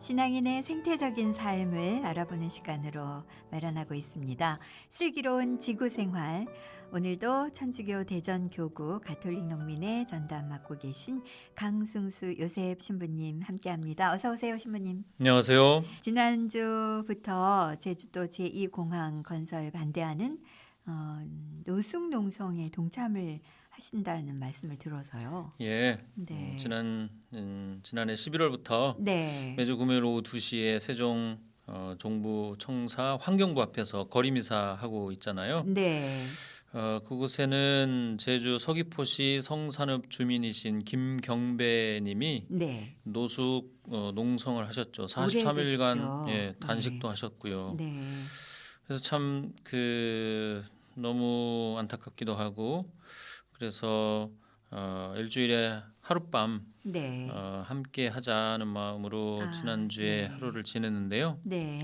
신앙인의 생태적인 삶을 알아보는 시간으로 마련하고 있습니다. 슬기로운 지구생활. 오늘도 천주교 대전교구 가톨릭 농민회 전담 맡고 계신 강승수 요셉 신부님 함께합니다. 어서 오세요, 신부님. 안녕하세요. 지난주부터 제주도 제2공항 건설 반대하는 노숙농성에 동참을 하신다는 말씀을 들어서요. 예, 네. 지난해 11월부터 네. 매주 금요일 오후 2시에 세종 정부 청사 환경부 앞에서 거리미사 하고 있잖아요. 네. 그곳에는 제주 서귀포시 성산읍 주민이신 김경배님이 네. 노숙 농성을 하셨죠. 43일간 오래되셨죠. 단식도 네. 하셨고요. 네. 그래서 참 너무 안타깝기도 하고 그래서 일주일에 하룻밤 네. 함께 하자는 마음으로 지난주에 네. 하루를 지냈는데요. 네.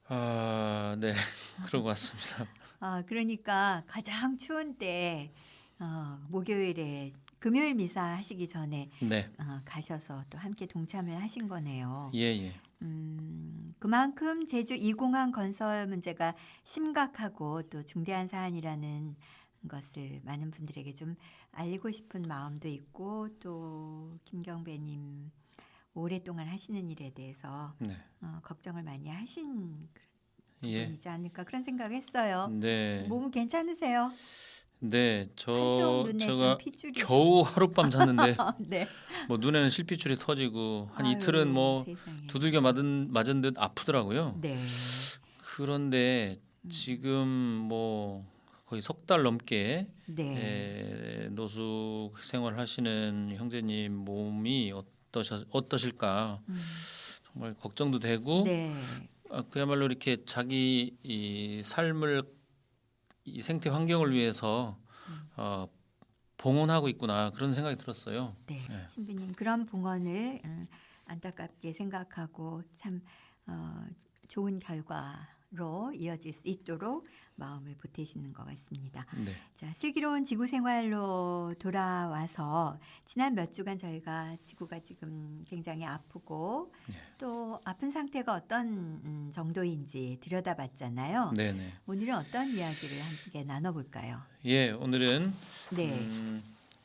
네, 그러고 왔습니다. 그러니까 가장 추운 때 목요일에 금요일 미사 하시기 전에 네, 가셔서 또 함께 동참을 하신 거네요. 예. 그만큼 제주 2공항 건설 문제가 심각하고 또 중대한 사안이라는 것을 많은 분들에게 좀 알리고 싶은 마음도 있고 또 김경배님 오랫동안 하시는 일에 대해서 네, 걱정을 많이 하신 예, 부분이지 않을까 그런 생각했어요. 네, 몸은 괜찮으세요? 네. 한쪽 눈에 제가 좀 핏줄이 겨우 하룻밤 잤는데 네. 뭐 눈에는 실핏줄이 터지고 한 아유, 이틀은 뭐 세상에. 두들겨 맞은 듯 아프더라고요. 네. 그런데 지금 뭐 거의 석 달 넘게 네. 노숙 생활 하시는 형제님 몸이 어떠실까 정말 걱정도 되고 네. 그야말로 이렇게 자기 이 삶을 이 생태 환경을 위해서 봉헌하고 있구나 그런 생각이 들었어요. 네. 네. 신부님 그런 봉헌을 안타깝게 생각하고 참 좋은 결과로 이어질 수 있도록 마음을 보태시는 것 같습니다. 네. 자, 슬기로운 지구 생활로 돌아와서 지난 몇 주간 저희가 지구가 지금 굉장히 아프고 또 아픈 상태가 어떤 정도인지 들여다봤잖아요. 네네. 오늘은 어떤 이야기를 함께 나눠볼까요? 예, 오늘은 네.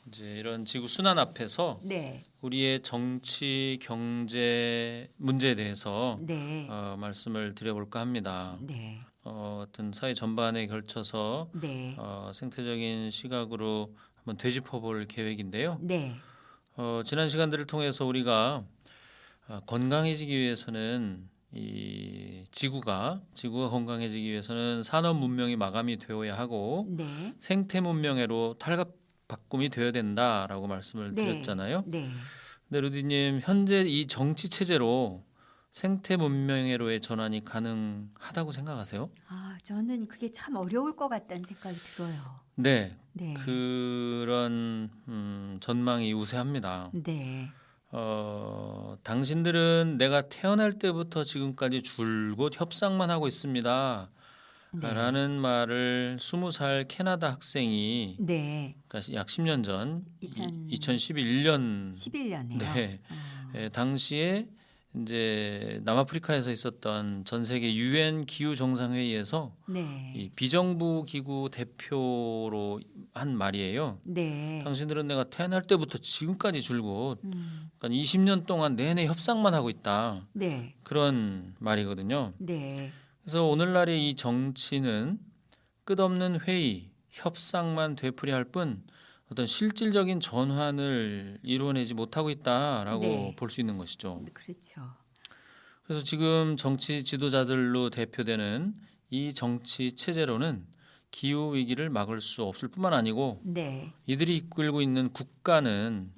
이제 이런 지구 순환 앞에서 네. 우리의 정치 경제 문제에 대해서 네. 말씀을 드려볼까 합니다. 네. 어떤 사회 전반에 걸쳐서 네. 생태적인 시각으로 한번 되짚어볼 계획인데요. 네. 지난 시간들을 통해서 우리가 건강해지기 위해서는 이 지구가 건강해지기 위해서는 산업 문명이 마감이 되어야 하고 네. 생태 문명으로 탈바꿈이 되어야 된다라고 말씀을 네. 드렸잖아요. 네. 근데 루디님 현재 이 정치 체제로 생태 문명으로의 전환이 가능하다고 생각하세요? 저는 그게 참 어려울 것 같다는 생각이 들어요. 네, 네. 그런 전망이 우세합니다. 네. 당신들은 내가 태어날 때부터 지금까지 줄곧 협상만 하고 있습니다. 네. 라는 말을 20살 캐나다 학생이 네. 그러니까 약 10년 전 2011년에요. 2011년 당시에 이제 남아프리카에서 있었던 전 세계 유엔 기후 정상 회의에서 네. 이 비정부 기구 대표로 한 말이에요. 네. 당신들은 내가 태어날 때부터 지금까지 줄곧 그러니까 20년 동안 내내 협상만 하고 있다. 네. 그런 말이거든요. 네. 그래서 오늘날의 이 정치는 끝없는 회의, 협상만 되풀이할 뿐 어떤 실질적인 전환을 이루어내지 못하고 있다라고 네. 볼 수 있는 것이죠. 그렇죠. 그래서 지금 정치 지도자들로 대표되는 이 정치 체제로는 기후 위기를 막을 수 없을 뿐만 아니고 네. 이들이 이끌고 있는 국가는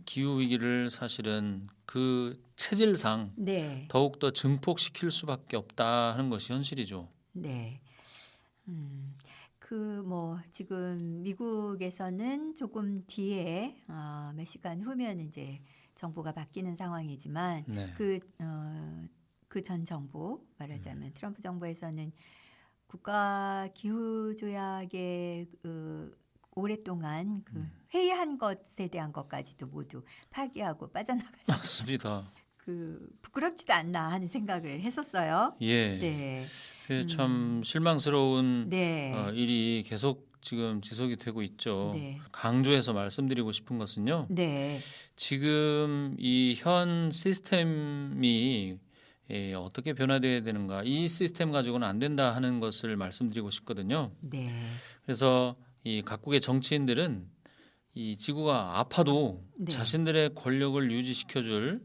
기후 위기를 사실은 그 체질상 네. 더욱더 증폭시킬 수밖에 없다는 것이 현실이죠. 네. 지금 미국에서는 조금 뒤에 몇 시간 후면 이제 정부가 바뀌는 상황이지만 네. 그 전 정부 말하자면 트럼프 정부에서는 국가 기후 조약에 오랫동안 회의한 것에 대한 것까지도 모두 파기하고 빠져나갔습니다. 맞습니다. 부끄럽지도 않나 하는 생각을 했었어요. 예. 네. 그게 참 실망스러운 네. 일이 계속 지금 지속이 되고 있죠. 네. 강조해서 말씀드리고 싶은 것은요. 네. 지금 이 현 시스템이 어떻게 변화되어야 되는가, 이 시스템 가지고는 안 된다 하는 것을 말씀드리고 싶거든요. 네. 그래서 이 각국의 정치인들은 이 지구가 아파도 네. 자신들의 권력을 유지시켜줄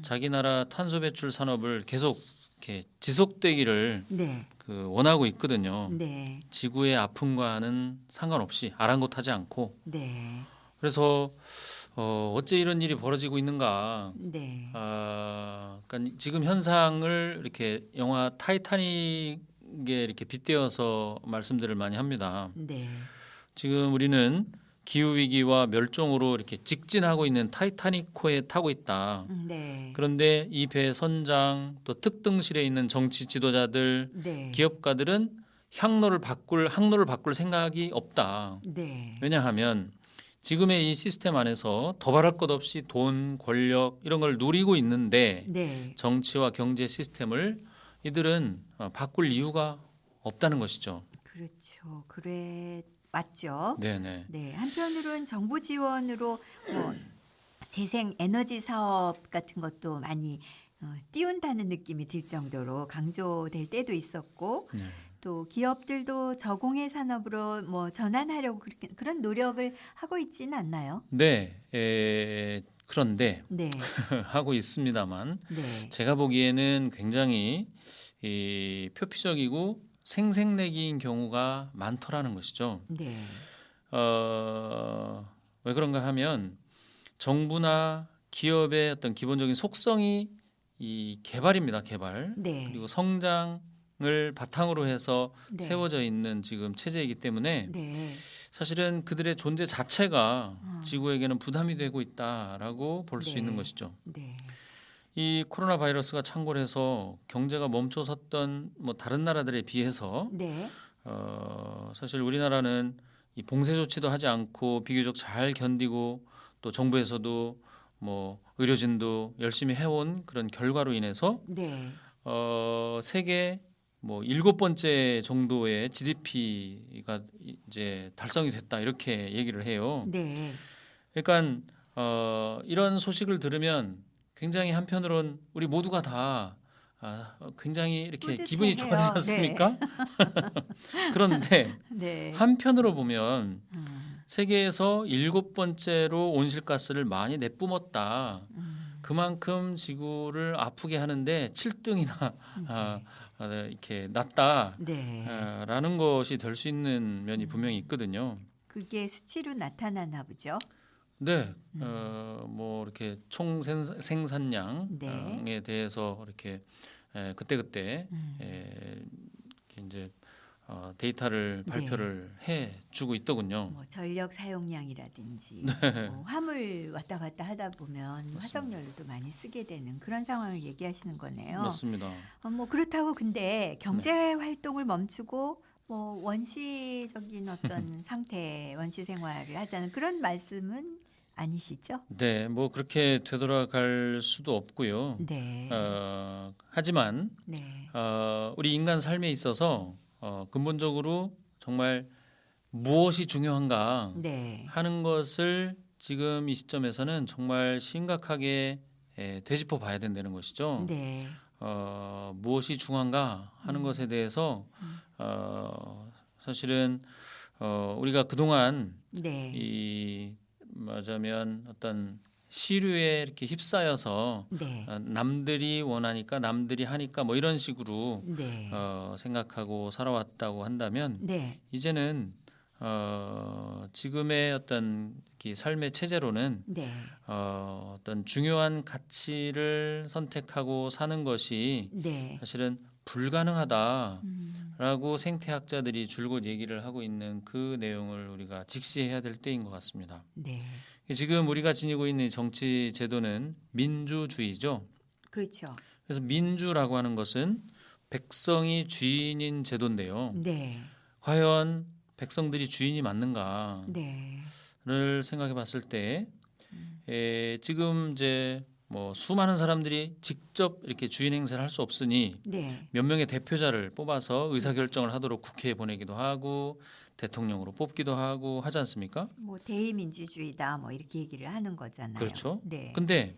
자기 나라 탄소 배출 산업을 계속 이렇게 지속되기를 네. 원하고 있거든요. 네. 지구의 아픔과는 상관없이 아랑곳하지 않고. 네. 그래서 어째 이런 일이 벌어지고 있는가? 네. 그러니까 지금 현상을 이렇게 영화 타이타닉에 이렇게 빗대어서 말씀들을 많이 합니다. 네. 지금 우리는 기후 위기와 멸종으로 이렇게 직진하고 있는 타이타닉호에 타고 있다. 네. 그런데 이 배 선장 또 특등실에 있는 정치 지도자들, 네. 기업가들은 항로를 바꿀 생각이 없다. 네. 왜냐하면 지금의 이 시스템 안에서 더 바랄 것 없이 돈, 권력 이런 걸 누리고 있는데 네. 정치와 경제 시스템을 이들은 바꿀 이유가 없다는 것이죠. 그렇죠. 그래 맞죠. 네네. 네. 한편으로는 정부 지원으로 재생 에너지 사업 같은 것도 많이 띄운다는 느낌이 들 정도로 강조될 때도 있었고 네. 또 기업들도 저공해 산업으로 전환하려고 그런 노력을 하고 있지는 않나요? 네. 그런데 네. 하고 있습니다만 네. 제가 보기에는 굉장히 이 표피적이고 생색내기인 경우가 많더라는 것이죠. 네. 왜 그런가 하면 정부나 기업의 어떤 기본적인 속성이 이 개발입니다. 개발. 네. 그리고 성장을 바탕으로 해서 네. 세워져 있는 지금 체제이기 때문에 네. 사실은 그들의 존재 자체가 지구에게는 부담이 되고 있다라고 볼 수 네. 있는 것이죠. 네. 이 코로나 바이러스가 창궐 해서 경제가 멈춰섰던 다른 나라들에 비해서 네. 사실 우리나라는 이 봉쇄 조치도 하지 않고 비교적 잘 견디고 또 정부에서도 의료진도 열심히 해온 그런 결과로 인해서 네. 세계 7번째 정도의 GDP가 이제 달성이 됐다 이렇게 얘기를 해요. 네. 그러니까 이런 소식을 들으면 굉장히 한편으로는 우리 모두가 다 굉장히 이렇게 기분이 뿌듯해해요. 좋아지지 않습니까? 그런데 네. 한편으로 보면 음. 세계에서 7번째로 온실가스를 많이 내뿜었다. 그만큼 지구를 아프게 하는데 7등이나 이렇게 낮다라는 네. 것이 될 수 있는 면이 분명히 있거든요. 그게 수치로 나타나나 보죠. 네, 이렇게 총 생산량에 네. 대해서 이렇게 그때 이제 데이터를 네. 발표를 해주고 있더군요. 전력 사용량이라든지 네. 화물 왔다 갔다 하다 보면 화석연료도 많이 쓰게 되는 그런 상황을 얘기하시는 거네요. 맞습니다. 그렇다고 근데 경제 활동을 멈추고 원시적인 어떤 상태, 원시 생활을 하자는 그런 말씀은 아니시죠? 네, 그렇게 되돌아갈 수도 없고요. 네. 하지만 네. 우리 인간 삶에 있어서 근본적으로 정말 무엇이 중요한가 네. 하는 것을 지금 이 시점에서는 정말 심각하게 되짚어 봐야 된다는 것이죠. 네. 무엇이 중요한가 하는 것에 대해서 사실은 우리가 그동안 네. 말하자면 어떤 시류에 이렇게 휩싸여서 네. 남들이 원하니까 남들이 하니까 이런 식으로 네. 생각하고 살아왔다고 한다면 네. 이제는 지금의 어떤 이 삶의 체제로는 네. 어떤 중요한 가치를 선택하고 사는 것이 네. 사실은 불가능하다라고 생태학자들이 줄곧 얘기를 하고 있는 그 내용을 우리가 직시해야 될 때인 것 같습니다. 네. 지금 우리가 지니고 있는 정치 제도는 민주주의죠. 그렇죠. 그래서 민주라고 하는 것은 백성이 주인인 제도인데요. 네. 과연 백성들이 주인이 맞는가를 네. 생각해 봤을 때 지금 이제 뭐 수많은 사람들이 직접 이렇게 주인 행세를 할 수 없으니 네. 몇 명의 대표자를 뽑아서 의사결정을 하도록 국회에 보내기도 하고 대통령으로 뽑기도 하고 하지 않습니까? 뭐 대의민주주의다 뭐 이렇게 얘기를 하는 거잖아요. 그렇죠. 네. 근데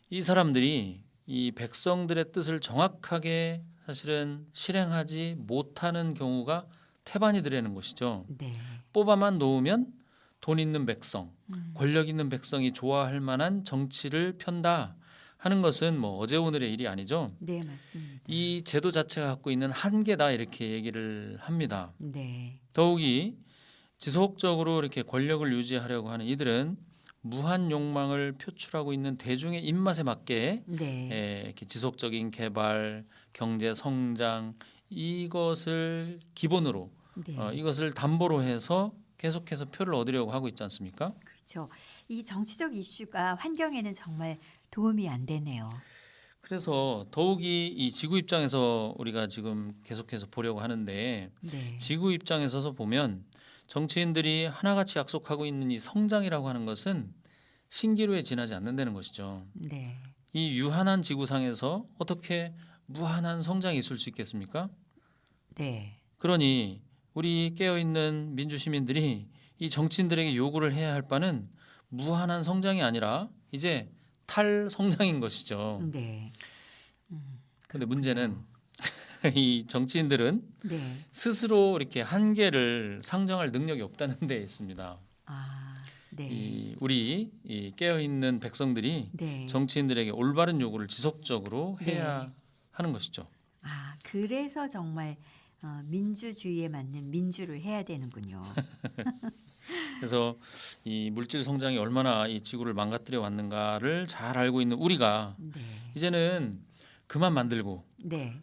이 사람들이 이 백성들의 뜻을 정확하게 사실은 실행하지 못하는 경우가 태반이더라는 것이죠. 네. 뽑아만 놓으면 돈 있는 백성, 음. 권력 있는 백성이 좋아할 만한 정치를 편다 하는 것은 뭐 어제 오늘의 일이 아니죠. 네, 맞습니다. 이 제도 자체가 갖고 있는 한계다 이렇게 얘기를 합니다. 네. 더욱이 지속적으로 이렇게 권력을 유지하려고 하는 이들은 무한 욕망을 표출하고 있는 대중의 입맛에 맞게 네. 이렇게 지속적인 개발, 경제 성장 이것을 기본으로 네. 이것을 담보로 해서 계속해서 표를 얻으려고 하고 있지 않습니까? 그렇죠. 이 정치적 이슈가 환경에는 정말 도움이 안 되네요. 그래서 더욱이 이 지구 입장에서 우리가 지금 계속해서 보려고 하는데 네. 지구 입장에 서서 보면 정치인들이 하나같이 약속하고 있는 이 성장이라고 하는 것은 신기루에 지나지 않는다는 것이죠. 네. 이 유한한 지구상에서 어떻게 무한한 성장이 있을 수 있겠습니까? 네. 그러니 우리 깨어있는 민주시민들이 이 정치인들에게 요구를 해야 할 바는 무한한 성장이 아니라 이제 탈성장인 것이죠. 네. 그런데 문제는 이 정치인들은 네. 스스로 이렇게 한계를 상정할 능력이 없다는 데 있습니다. 아, 네. 우리 이 깨어있는 백성들이 네. 정치인들에게 올바른 요구를 지속적으로 해야 네. 하는 것이죠. 아, 그래서 정말 민주주의에 맞는 민주를 해야 되는군요. 그래서 이 물질 성장이 얼마나 이 지구를 망가뜨려 왔는가를 잘 알고 있는 우리가 네. 이제는 그만 만들고 네.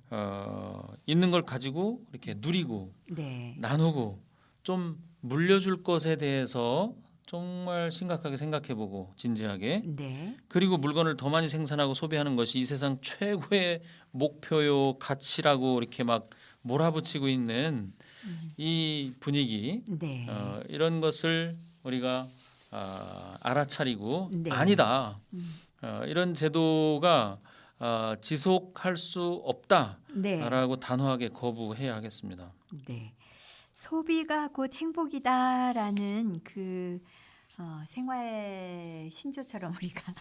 있는 걸 가지고 이렇게 누리고 네. 나누고 좀 물려줄 것에 대해서 정말 심각하게 생각해보고 진지하게 네. 그리고 물건을 더 많이 생산하고 소비하는 것이 이 세상 최고의 목표요 가치라고 이렇게 막 몰아붙이고 있는 이 분위기 네. 이런 것을 우리가 알아차리고 네. 아니다 음. 이런 제도가 지속할 수 네. 없다라고 단호하게 거부해야 하겠습니다. 네. 소비가 곧 행복이다라는 그 생활 신조처럼 우리가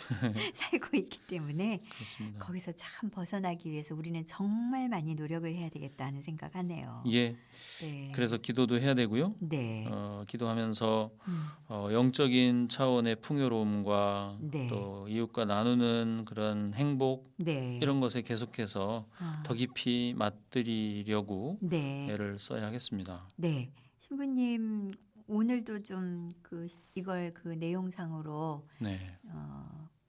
살고 있기 때문에 그렇습니다. 거기서 참 벗어나기 위해서 우리는 정말 많이 노력을 해야 되겠다는 생각하네요. 예, 네. 그래서 기도도 해야 되고요. 네. 기도하면서 음. 영적인 차원의 풍요로움과 네. 또 이웃과 나누는 그런 행복 네. 이런 것에 계속해서 아, 더 깊이 맛들이려고 네. 애를 써야 하겠습니다. 네. 신부님 오늘도 좀 이걸 그 내용상으로 네,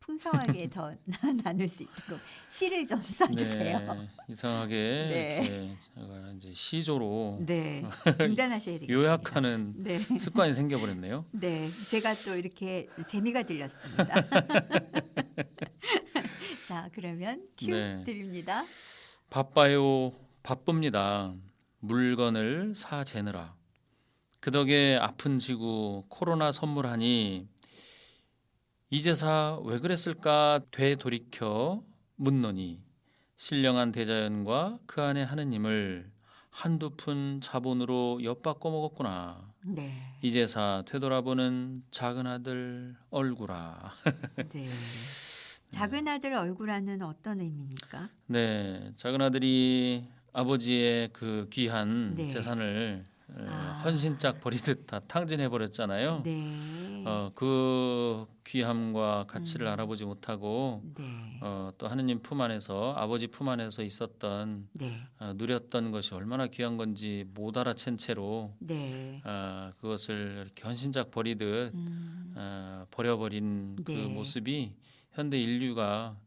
풍성하게 더 나눌 수 있도록 시를 좀 써주세요. 네, 이상하게 네. 이렇게 제가 이제 시조로 네. 중단하셔야 되겠습니다. 요약하는 네. 습관이 생겨버렸네요. 네. 제가 또 이렇게 재미가 들렸습니다. 자, 그러면 큐 네. 드립니다. 바빠요, 바쁩니다. 물건을 사 재느라. 그 덕에 아픈 지구 코로나 선물하니 이제사 왜 그랬을까 되돌이켜 묻노니 신령한 대자연과 그 안에 하느님을 한두 푼 자본으로 엿바꿔 먹었구나. 네. 이제사 되돌아보는 작은 아들 얼굴아. 네. 작은 아들 얼굴하는 어떤 의미입니까? 네, 작은 아들이 아버지의 그 귀한 네. 재산을 아. 헌신짝 버리듯 다 탕진해 버렸잖아요. 네. 그 귀함과 가치를 알아보지 못하고 네. 또 하느님 품 안에서 아버지 품 안에서 있었던 네. 누렸던 것이 얼마나 귀한 건지 못 알아챈 채로 네. 그것을 이렇게 헌신짝 버리듯 버려버린 그 네. 모습이 현대 인류가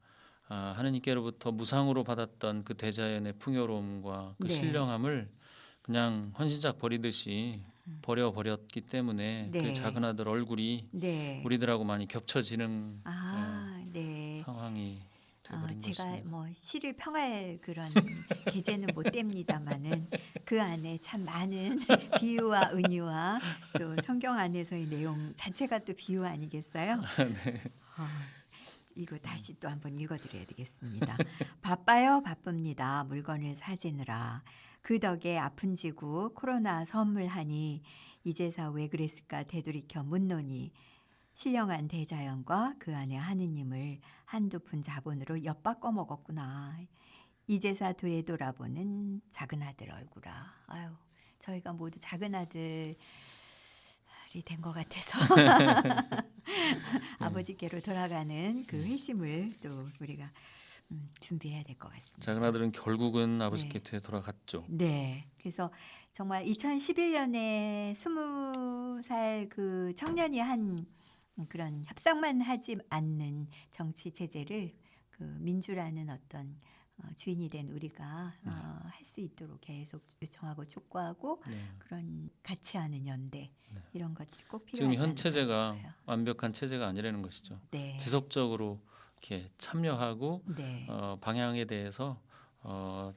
하느님께로부터 무상으로 받았던 그 대자연의 풍요로움과 그 네. 신령함을 그냥 헌신짝 버리듯이 버려버렸기 때문에 네. 그 작은 아들 얼굴이 네. 우리들하고 많이 겹쳐지는 네. 상황이 돼버린 제가 것입니다. 뭐 시를 평할 그런 계제는 못 됩니다만은 그 안에 참 많은 비유와 은유와 또 성경 안에서의 내용 자체가 또 비유 아니겠어요? 네. 어, 이거 다시 또 한번 읽어드려야 되겠습니다. 바빠요, 바쁩니다. 물건을 사재느라. 그 덕에 아픈 지구 코로나 선물하니 이제서 왜 그랬을까 되돌이켜 묻노니 신령한 대자연과 그 안에 하느님을 한두 푼 자본으로 엿바꿔 먹었구나. 이제사 되돌아보는 작은 아들 얼굴아. 아유, 저희가 모두 작은 아들이 된 것 같아서 아버지께로 돌아가는 그 회심을 또 우리가 준비해야 될 것 같습니다. 작은 아들은 결국은 아버지 곁에 돌아갔죠. 네. 그래서 정말 2011년에 20살 그 청년이 한 그런 협상만 하지 않는 정치 체제를 그 민주라는 어떤 주인이 된 우리가 할 수 있도록 계속 요청하고 촉구하고 네. 그런 같이 하는 연대 네. 이런 것들이 꼭 지금 필요하지 현 않을까 체제가 싶어요. 완벽한 체제가 아니라는 것이죠. 네. 지속적으로 이렇게 참여하고 네. 방향에 대해서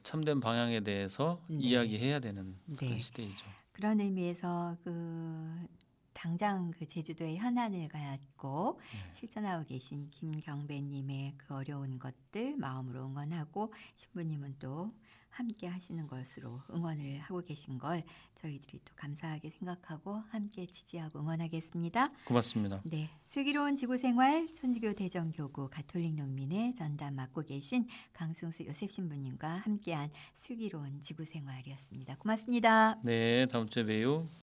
참된 방향에 대해서 네. 이야기해야 되는 그런 네. 시대이죠. 그런 의미에서 그 당장 그 제주도에 현안을 갖고 실천하고 계신 김경배님의 그 어려운 것들 마음으로 응원하고 신부님은 또 함께 하시는 것으로 응원을 하고 계신 걸 저희들이 또 감사하게 생각하고 함께 지지하고 응원하겠습니다. 고맙습니다. 네, 슬기로운 지구생활 천주교 대전교구 가톨릭 농민의 전담 맡고 계신 강승수 요셉 신부님과 함께한 슬기로운 지구생활이었습니다. 고맙습니다. 네, 다음 주에 봬요.